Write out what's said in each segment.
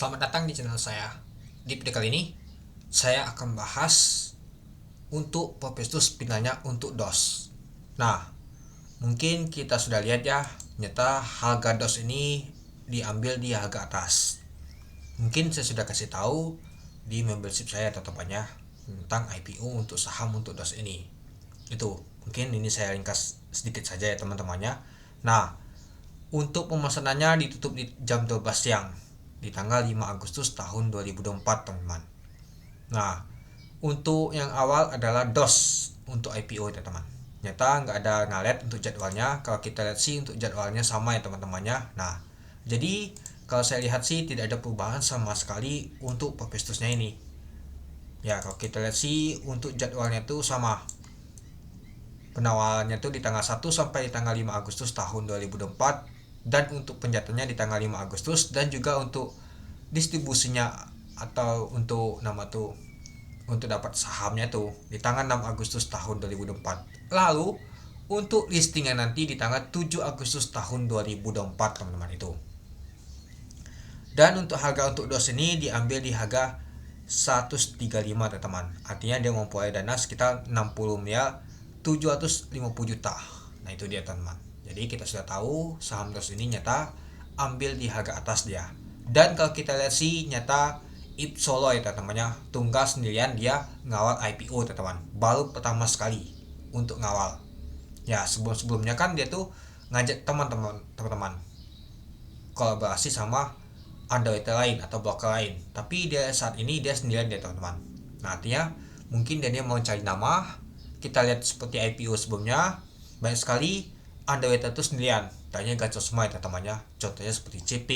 Selamat datang di channel saya. Di video kali ini, saya akan bahas untuk Popestus pindahnya untuk DOS. Nah, mungkin kita sudah lihat ya, ternyata harga DOS ini diambil di harga atas. Mungkin saya sudah kasih tahu di membership saya atau tepatnya tentang IPO untuk saham untuk DOS ini. Itu, mungkin ini saya ringkas sedikit saja ya teman-temannya. Nah, untuk pemesanannya ditutup di jam 12 siang di tanggal 5 Agustus tahun 2024 teman-teman. Nah, untuk yang awal adalah DOS untuk IPO ya teman. Ternyata nggak ada ngalet untuk jadwalnya. Kalau kita lihat sih untuk jadwalnya sama ya teman-temannya. Nah, jadi kalau saya lihat sih tidak ada perubahan sama sekali untuk Popestusnya ini. Ya, kalau kita lihat sih untuk jadwalnya tuh sama. Penawarannya tuh di tanggal 1 sampai di tanggal 5 Agustus tahun 2024 dan untuk penjatuhannya di tanggal 5 Agustus dan juga untuk distribusinya atau untuk nama tuh untuk dapat sahamnya tuh di tanggal 6 Agustus tahun 2024. Lalu untuk listingnya nanti di tanggal 7 Agustus tahun 2024 teman-teman itu. Dan untuk harga untuk DOS ini diambil di harga 135 teman-teman. Artinya dia mempunyai dana sekitar 60 miliar 750 juta. Nah itu dia teman-teman. Jadi kita sudah tahu saham DOS ini nyata ambil di harga atas dia. Dan kalau kita lihat sih nyata Ip Solo ya teman-temannya, tunggal sendirian dia ngawal IPO teman-teman. Baru pertama sekali untuk ngawal. Ya sebelum-sebelumnya kan dia tuh ngajak teman-teman kolaborasi sama underwriter lain atau broker lain. Tapi dia saat ini dia sendirian dia teman-teman. Nah artinya mungkin dia mau cari nama. Kita lihat seperti IPO sebelumnya banyak sekali underwriter itu sendirian. Tanya gacor semua ya teman-temannya. Contohnya seperti CP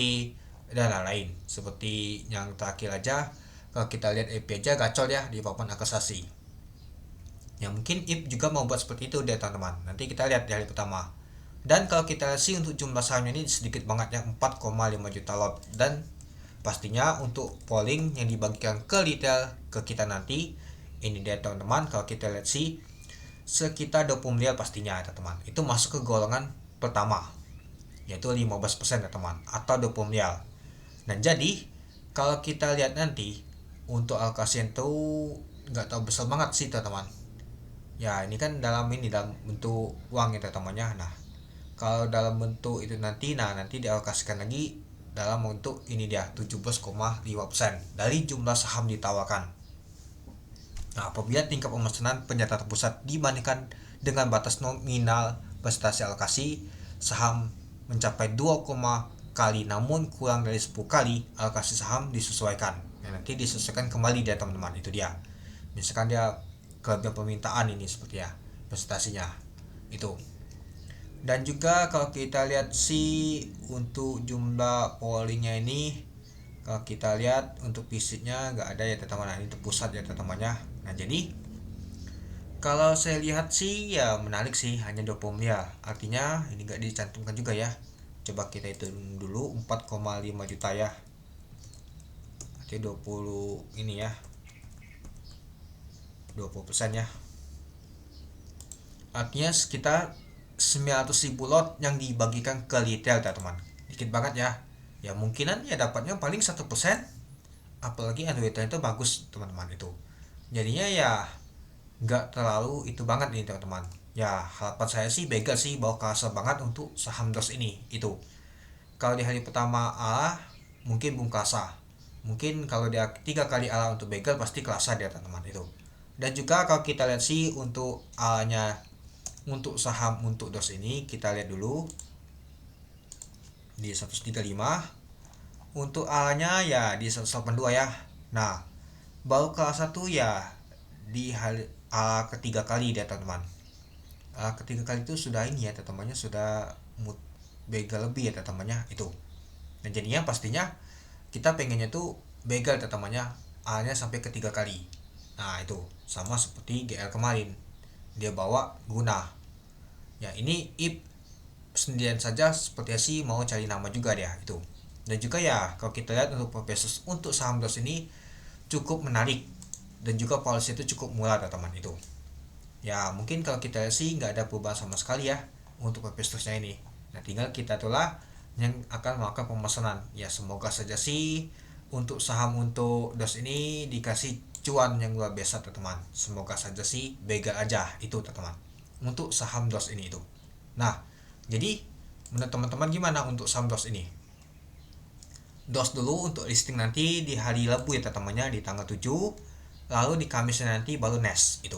dan lain-lain. Seperti yang terakhir aja kalau kita lihat IP aja gacor ya di papan akasasi. Ya mungkin IP juga mau buat seperti itu deh teman-teman. Nanti kita lihat di hari pertama. Dan kalau kita lihat sih untuk jumlah sahamnya ini sedikit banget ya 4,5 juta lot. Dan pastinya untuk polling yang dibagikan ke retail ke kita nanti ini dia teman-teman. Kalau kita lihat sih sekitar 20 miliar pastinya ya teman. Itu masuk ke golongan pertama yaitu 15% ya teman atau 20 miliar. Dan jadi kalau kita lihat nanti untuk alokasi itu nggak tahu besar banget sih teman-teman. Ya ini kan dalam bentuk uang ya teman-temannya. Nah kalau dalam bentuk itu nanti nanti dialokasikan lagi dalam bentuk ini dia 17,5% dari jumlah saham ditawarkan. Nah, apabila tingkat pemesanan penyertaan terpusat dibandingkan dengan batas nominal presentasi alokasi, saham mencapai 2, kali namun kurang dari 10 kali alokasi saham disesuaikan. Nah, nanti disesuaikan kembali dia teman-teman, itu dia. Misalkan dia kelebihan permintaan ini seperti ya presentasinya. Itu. Dan juga kalau kita lihat sih untuk jumlah pollingnya ini kalau kita lihat untuk fisiknya nggak ada ya teman-teman, ini terpusat ya teman-temannya. Nah jadi kalau saya lihat sih ya menarik sih hanya 20 miliar. Artinya ini nggak dicantumkan juga ya. Coba kita hitung dulu 4,5 juta ya. Artinya 20 ini ya 20% ya. Artinya sekitar 900.000 lot yang dibagikan ke retail teman-teman. Dikit banget ya. Ya mungkinan ya dapatnya paling 1%. Apalagi Android itu bagus teman-teman itu. Jadinya ya nggak terlalu itu banget nih teman-teman. Ya harapan saya sih begal sih bahwa kasar banget untuk saham DOS ini itu. Kalau di hari pertama A mungkin belum kasa. Mungkin kalau dia 3 kali A untuk begal pasti kelasa dia teman-teman itu. Dan juga kalau kita lihat sih untuk A-nya untuk saham untuk DOS ini kita lihat dulu di 135. Untuk A-nya ya di 182 ya. Nah, baru kelas 1 ya di A ketiga kali dia teman-teman. A ketiga kali itu sudah ini ya teman-temannya sudah begal lebih ya teman-temannya itu. Dan jadinya pastinya kita pengennya tuh begal teman-temannya A-nya sampai ketiga kali. Nah, itu sama seperti GL kemarin. Dia bawa guna. Ya, ini IP sendirian saja seperti sih mau cari nama juga dia itu. Dan juga ya kalau kita lihat untuk Popestus untuk saham DOS ini cukup menarik dan juga policy itu cukup murah teman-teman itu. Ya mungkin kalau kita lihat sih nggak ada perubahan sama sekali ya untuk Popestusnya ini. Nah tinggal kita itulah yang akan melakukan pemesanan. Ya semoga saja sih untuk saham untuk DOS ini dikasih cuan yang luar biasa teman-teman. Semoga saja sih begal aja itu teman-teman untuk saham DOS ini itu. Nah, jadi menurut teman-teman gimana untuk saham DOS ini? DOS dulu untuk listing nanti di hari Rabu ya teman-temannya, di tanggal 7, lalu di Kamisnya nanti baru NES itu.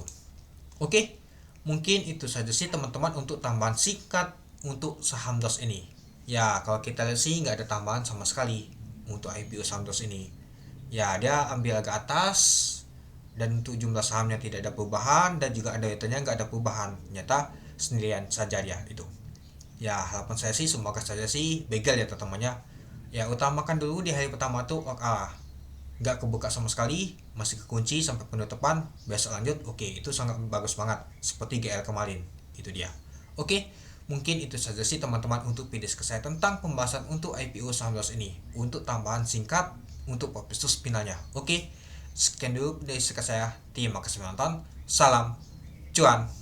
Oke, mungkin itu saja sih teman-teman untuk tambahan singkat untuk saham DOS ini. Ya, kalau kita lihat sih nggak ada tambahan sama sekali untuk IPO saham DOS ini. Ya, dia ambil agak atas, dan untuk jumlah sahamnya tidak ada perubahan, dan juga ada returnnya nggak ada perubahan. Nyata sendirian saja dia itu. Ya, harapan saya sih semoga saja sih begal ya teman-temannya. Ya, utamakan dulu di hari pertama tuh nggak kebuka sama sekali, masih kekunci sampai penutupan, besok lanjut, oke, itu sangat bagus banget seperti GL kemarin. Itu dia. Oke, mungkin itu saja sih teman-teman untuk video saya tentang pembahasan untuk IPO saham DOS ini, untuk tambahan singkat untuk prospektus finalnya. Oke, sekian dulu dari saya. Terima kasih menonton. Salam cuan.